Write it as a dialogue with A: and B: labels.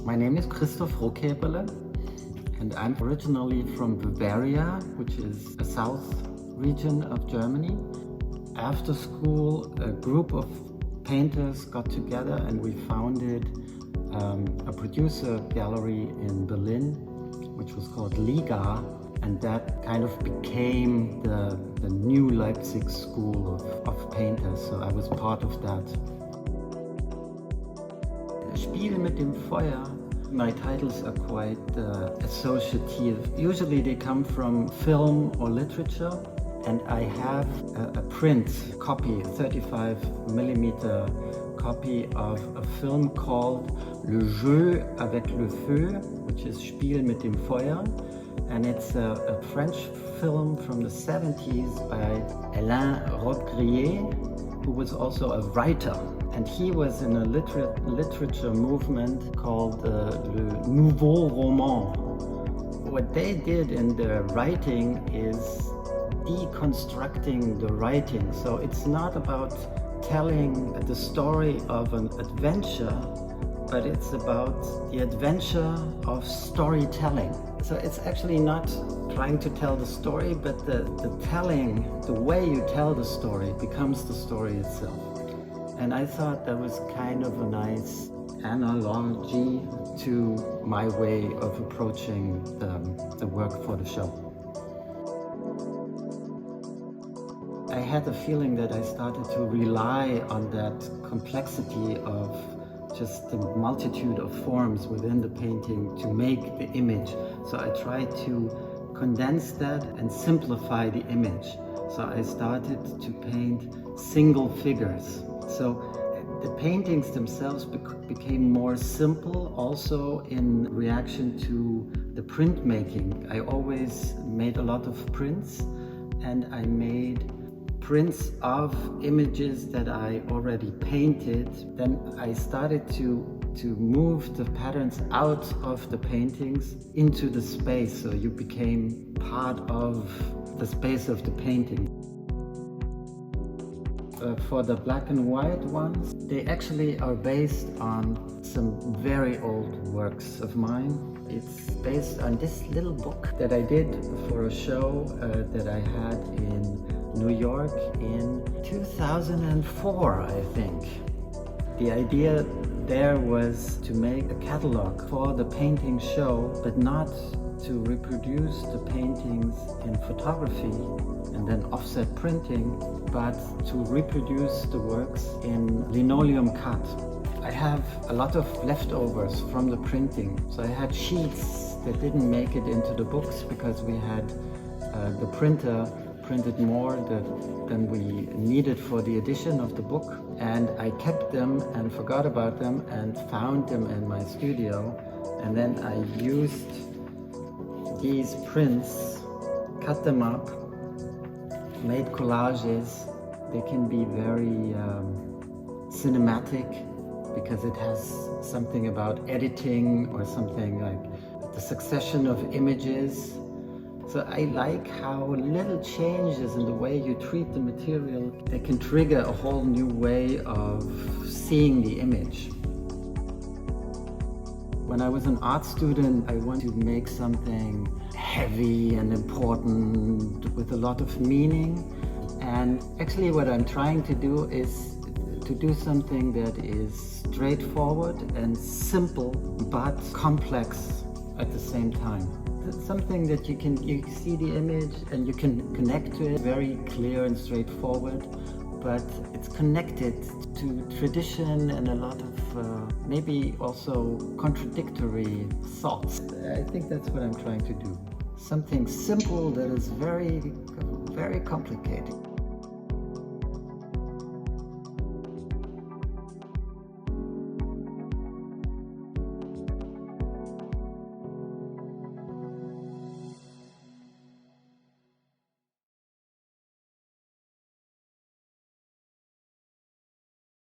A: My name is Christoph RUCKHÄBERLE and I'm originally from Bavaria, which is a south region of Germany. After school, a group of painters got together and we founded a producer gallery in Berlin, which was called Liga, and that kind of became the new Leipzig school of painters, so I was part of that. Spiel mit dem Feuer. My titles are quite associative. Usually they come from film or literature, and I have a print copy, a 35mm copy of a film called Le Jeu avec le Feu, which is Spiel mit dem Feuer, and it's a French film from the 70s by Alain Robbe-Grillet, who was also a writer. And he was in a literature movement called Le Nouveau Roman. What they did in their writing is deconstructing the writing. So it's not about telling the story of an adventure, but it's about the adventure of storytelling. So it's actually not trying to tell the story, but the telling, the way you tell the story becomes the story itself. And I thought that was kind of a nice analogy to my way of approaching the work for the show. I had the feeling that I started to rely on that complexity of just the multitude of forms within the painting to make the image. So I tried to condense that and simplify the image. So I started to paint single figures. So the paintings themselves became more simple also in reaction to the printmaking. I always made a lot of prints, and I made prints of images that I already painted. Then I started to move the patterns out of the paintings into the space, so you became part of the space of the painting. For the black and white ones, they actually are based on some very old works of mine. It's based on this little book that I did for a show that I had in New York in 2004, I think. The idea there was to make a catalog for the painting show, but not to reproduce the paintings in photography and then offset printing, but to reproduce the works in linoleum cut. I have a lot of leftovers from the printing. So I had sheets that didn't make it into the books because we had the printer printed more than we needed for the edition of the book. And I kept them and forgot about them and found them in my studio. And then I used these prints, cut them up, made collages. They can be very cinematic because it has something about editing or something like the succession of images. So I like how little changes in the way you treat the material, they can trigger a whole new way of seeing the image. When I was an art student, I wanted to make something heavy and important with a lot of meaning. And actually what I'm trying to do is to do something that is straightforward and simple, but complex at the same time. It's something that you see the image and you can connect to it, very clear and straightforward, but it's connected to tradition and a lot of maybe also contradictory thoughts. I think that's what I'm trying to do. Something simple that is very, very complicated.